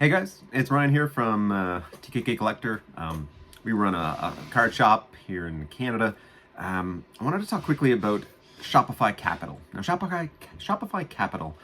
Hey guys, it's Ryan here from TKK Collector. We run a card shop here in Canada. I wanted to talk quickly about Shopify Capital. Now, Shopify Capital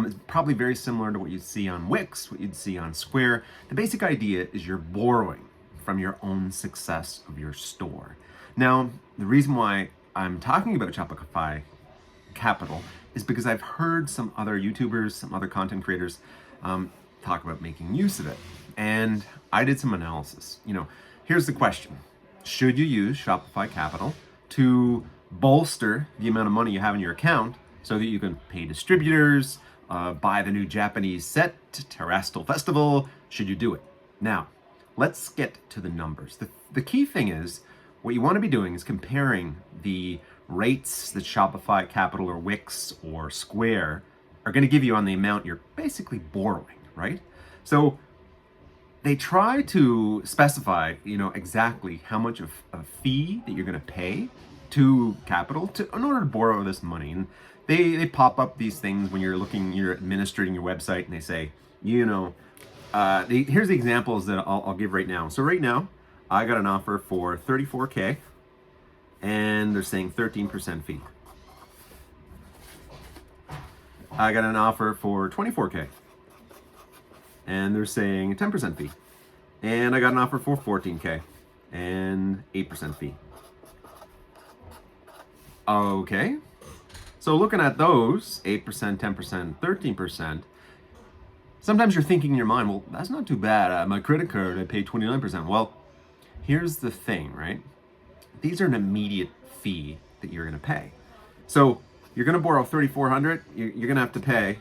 is probably very similar to what you'd see on Wix, what you'd see on Square. The basic idea is you're borrowing from your own success of your store. Now, the reason why I'm talking about Shopify Capital is because I've heard some other YouTubers, some other content creators talk about making use of it. And I did some analysis. Here's the question. Should you use Shopify Capital to bolster the amount of money you have in your account so that you can pay distributors, buy the new Japanese set, Terrestrial Festival? Should you do it? Now, let's get to the numbers. The key thing is, what you want to be doing is comparing the rates that Shopify Capital or Wix or Square are going to give you on the amount you're basically borrowing, right? So they try to specify, exactly how much of a fee that you're going to pay to Capital in order to borrow this money. And they pop up these things when you're administrating your website, and they say, here's the examples that I'll give right now. So right now, I got an offer for $34K, and they're saying 13% fee. I got an offer for $24K, and they're saying a 10% fee. And I got an offer for $14K and 8% fee. Okay, so looking at those, 8%, 10%, 13%, sometimes you're thinking in your mind, well, that's not too bad. My credit card, I pay 29%. Well, here's the thing, right? These are an immediate fee that you're going to pay. So you're going to borrow $3,400. You're going to have to pay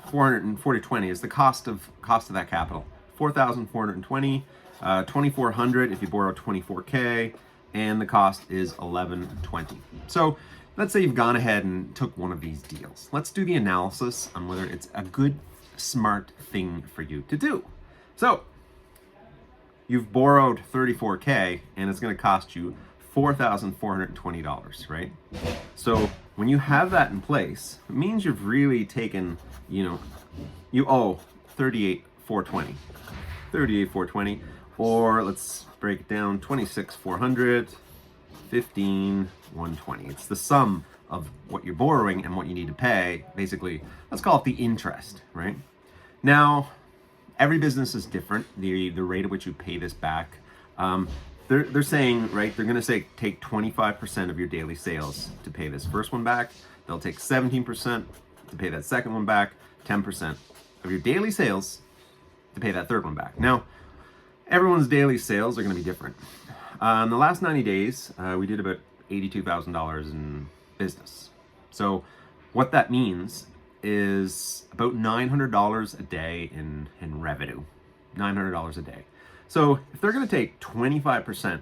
$440.20 is the cost of that capital. $4,420, $2,400 if you borrow $24K, and the cost is $1,120. So let's say you've gone ahead and took one of these deals. Let's do the analysis on whether it's a good, smart thing for you to do. So you've borrowed $34K, and it's going to cost you $4,420, right? So when you have that in place, it means you've really taken, you owe $38,420, or let's break it down, $26,400, $15,120. It's the sum of what you're borrowing and what you need to pay. Basically, let's call it the interest, right? Now, every business is different, the rate at which you pay this back. They're saying, right, they're going to say take 25% of your daily sales to pay this first one back. They'll take 17% to pay that second one back, 10% of your daily sales to pay that third one back. Now, everyone's daily sales are going to be different. In the last 90 days, we did about $82,000 in business. So what that means is about $900 a day in revenue, $900 a day. So if they're going to take 25%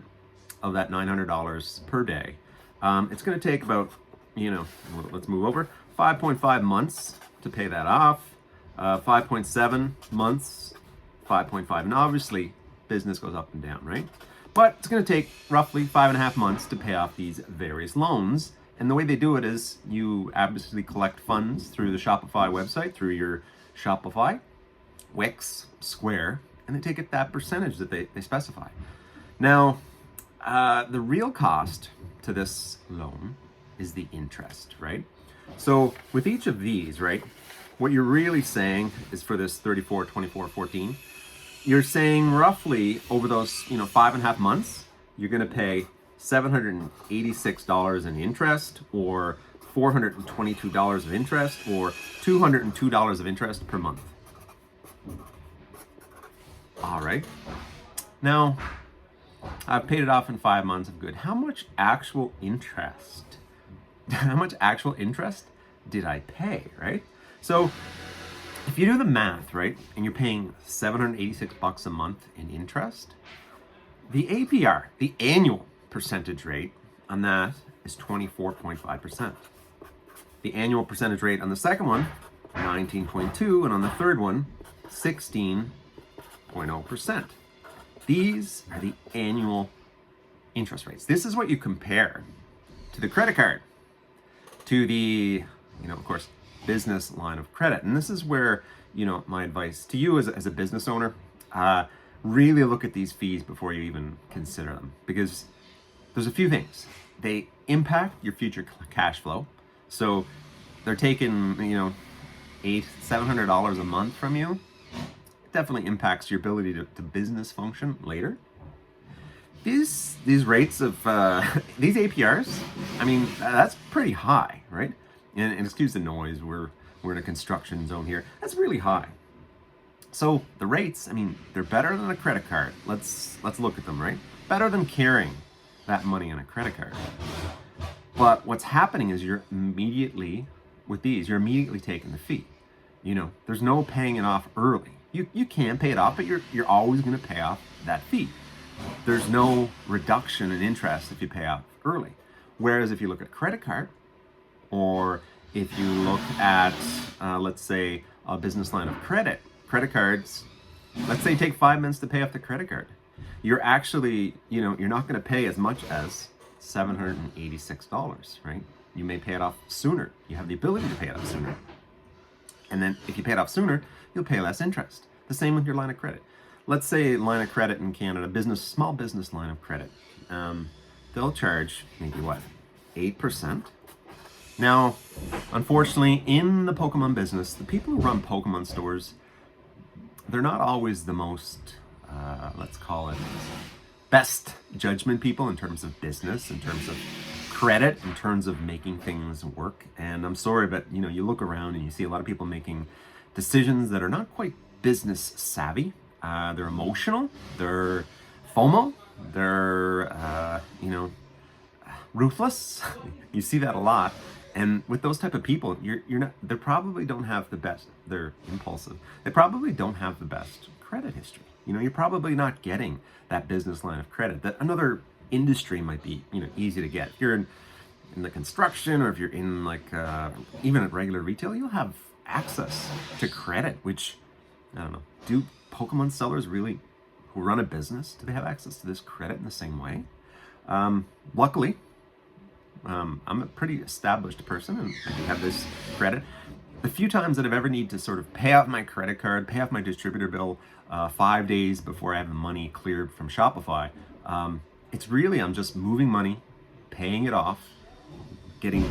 of that $900 per day, it's going to take about, let's move over, 5.5 months to pay that off, 5.7 months, 5.5, and obviously business goes up and down, right? But it's going to take roughly 5.5 months to pay off these various loans. And the way they do it is you obviously collect funds through the Shopify website, through your Shopify, Wix, Square, and they take it that percentage that they specify. Now, the real cost to this loan is the interest, right? So with each of these, right, what you're really saying is for this 34, 24, 14, you're saying roughly over those, 5.5 months, you're going to pay $786 in interest, or $422 of interest, or $202 of interest per month. All right. Now, I've paid it off in 5 months of good. How much actual interest did I pay, right? So if you do the math, right, and you're paying $786 a month in interest, the APR, the annual percentage rate on that is 24.5%. The annual percentage rate on the second one, 19.2%, and on the third one, 16.0%. These are the annual interest rates. This is what you compare to the credit card, to the, of course, business line of credit. And this is where my advice to you as a business owner, really look at these fees before you even consider them, because there's a few things. They impact your future cash flow. So they're taking, $700 a month from you. It definitely impacts your ability to business function later. These rates of these APRs, I mean, that's pretty high, right? And excuse the noise, we're in a construction zone here. That's really high. So the rates, I mean, they're better than a credit card. Let's look at them, right? Better than carrying that money on a credit card. But what's happening is you're immediately taking the fee. There's no paying it off early. You can pay it off, but you're always going to pay off that fee. There's no reduction in interest if you pay off early. Whereas if you look at a credit card, or if you look at, let's say, a business line of credit cards, let's say take 5 minutes to pay off the credit card. You're actually, you're not going to pay as much as $786, right? You may pay it off sooner. You have the ability to pay it off sooner. And then if you pay it off sooner, you'll pay less interest. The same with your line of credit. Let's say line of credit in Canada, small business line of credit. They'll charge maybe 8%. Now, unfortunately, in the Pokemon business, the people who run Pokemon stores, they're not always the most, let's call it, best judgment people in terms of business, in terms of credit, in terms of making things work. And I'm sorry, but you look around and you see a lot of people making decisions that are not quite business savvy. They're emotional, they're FOMO, they're, ruthless. You see that a lot. And with those type of people, they probably don't have the best, they're impulsive. They probably don't have the best credit history. You're probably not getting that business line of credit that another industry might be, easy to get. If you're in the construction, or if you're in even at regular retail, you'll have access to credit, which, I don't know, do Pokemon sellers really, who run a business, do they have access to this credit in the same way? Luckily, I'm a pretty established person and I have this credit. The few times that I've ever need to sort of pay off my credit card, pay off my distributor bill 5 days before I have the money cleared from Shopify, it's really, I'm just moving money, paying it off, getting,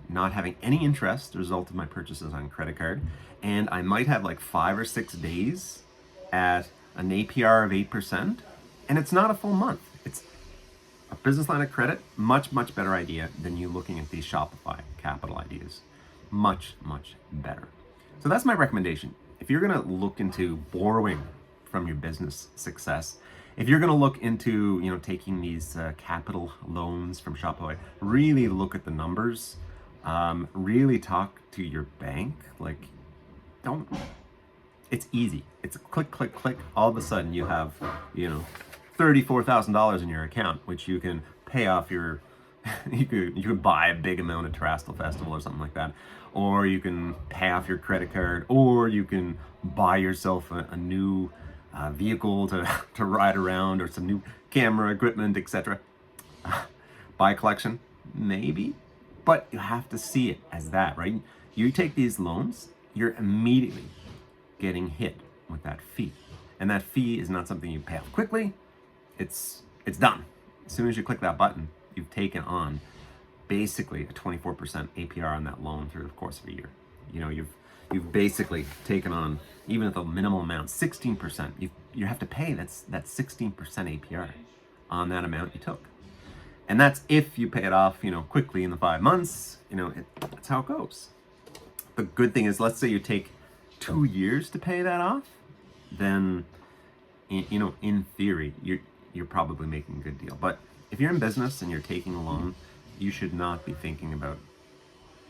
not having any interest as a result of my purchases on credit card. And I might have 5 or 6 days at an APR of 8%, and it's not a full month. It's a business line of credit, much, much better idea than you looking at these Shopify Capital ideas. Much, much better. So that's my recommendation. If you're gonna look into borrowing from your business success, if you're gonna look into, taking these capital loans from Shopify, really look at the numbers, really talk to your bank. It's easy. It's a click, click, click. All of a sudden you have, $34,000 in your account, which you can pay off you could buy a big amount at Terrestrial Festival or something like that. Or you can pay off your credit card, or you can buy yourself a new vehicle to ride around, or some new camera equipment, etc. Buy a collection, maybe, but you have to see it as that, right? You take these loans, you're immediately getting hit with that fee. And that fee is not something you pay off quickly. It's done. As soon as you click that button, you've taken on basically a 24% APR on that loan through the course of a year. You've basically taken on, even at the minimal amount, 16%. You have to pay that's 16% APR on that amount you took. And that's if you pay it off, quickly in the 5 months. That's how it goes. The good thing is, let's say you take 2 years to pay that off, then, in theory, you're probably making a good deal. But if you're in business and you're taking a loan, you should not be thinking about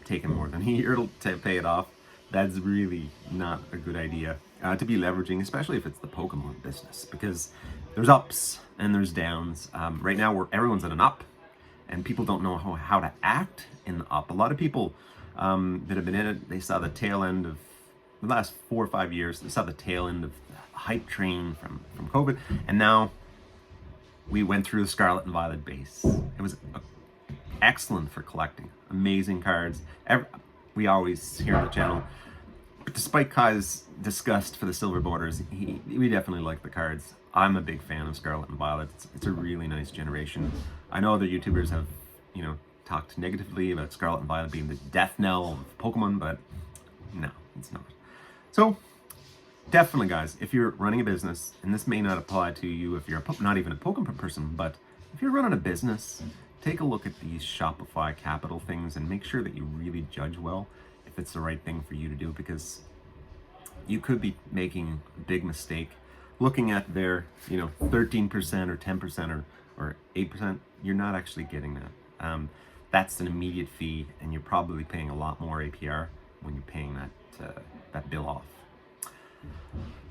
taking more than a year to pay it off. That's really not a good idea to be leveraging, especially if it's the Pokemon business, because there's ups and there's downs. Right now, everyone's at an up, and people don't know how to act in the up. A lot of people that have been in it, they saw the tail end of the last 4 or 5 years. They saw the tail end of the hype train from COVID, and now we went through the Scarlet and Violet base. It was excellent for collecting. Amazing cards. We always here on the channel But despite Kai's disgust for the silver borders, we definitely like the cards. I'm a big fan of Scarlet and Violet. It's a really nice generation. I know other YouTubers have, talked negatively about Scarlet and Violet being the death knell of Pokemon, but no, it's not. So, definitely, guys, if you're running a business, and this may not apply to you if you're not even a Pokemon person, but if you're running a business, take a look at these Shopify Capital things and make sure that you really judge well if it's the right thing for you to do, because you could be making a big mistake looking at their 13% or 10% or 8%. You're not actually getting that. That's an immediate fee, and you're probably paying a lot more APR when you're paying that bill off.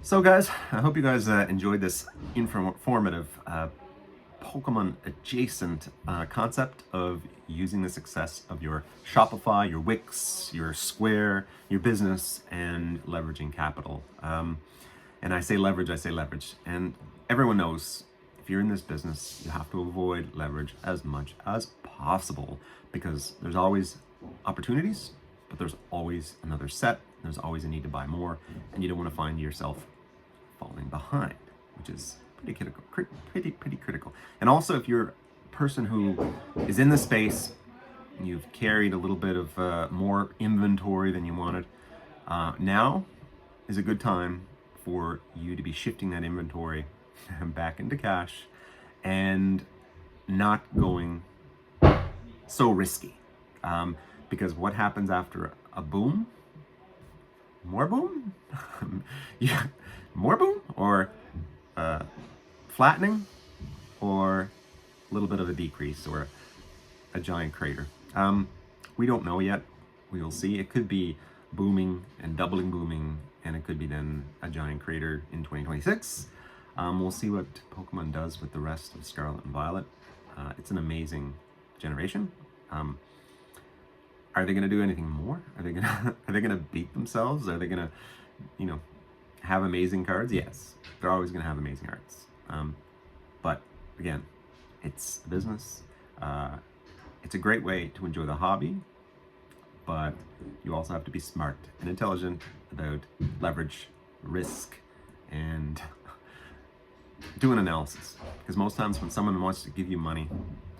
So guys, I hope you guys enjoyed this informative Pokemon adjacent concept of using the success of your Shopify, your Wix, your Square, your business, and leveraging capital. And I say leverage. And everyone knows if you're in this business, you have to avoid leverage as much as possible, because there's always opportunities, but there's always another set. There's always a need to buy more, and you don't want to find yourself falling behind, which is pretty critical. And also, if you're a person who is in the space, you've carried a little bit of more inventory than you wanted, now is a good time for you to be shifting that inventory back into cash and not going so risky. Because what happens after a boom? More boom? Yeah, more boom? Or flattening? Or a little bit of a decrease, or a giant crater? We don't know yet. We will see. It could be booming and doubling booming, and it could be then a giant crater in 2026. We'll see what Pokemon does with the rest of Scarlet and Violet. It's an amazing generation. Are they going to do anything more? Are they going to beat themselves? Are they going to, have amazing cards? Yes, they're always going to have amazing cards. But again, it's a business. It's a great way to enjoy the hobby, but you also have to be smart and intelligent about leverage, risk, and do an analysis. Because most times when someone wants to give you money,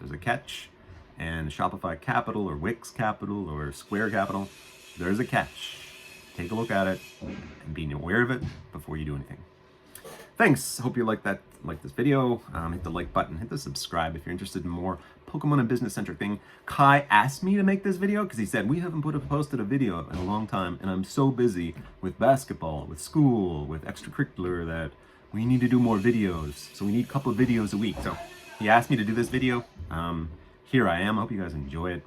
there's a catch. And Shopify Capital or Wix Capital or Square Capital, there's a catch. Take a look at it and be aware of it before you do anything. Thanks. Hope you like this video. Hit the like button, hit the subscribe if you're interested in more Pokemon and business centric thing. Kai asked me to make this video because he said we haven't posted a video in a long time, and I'm so busy with basketball, with school, with extracurricular that we need to do more videos. So we need a couple of videos a week. So he asked me to do this video. Here I am. I hope you guys enjoy it.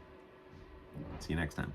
See you next time.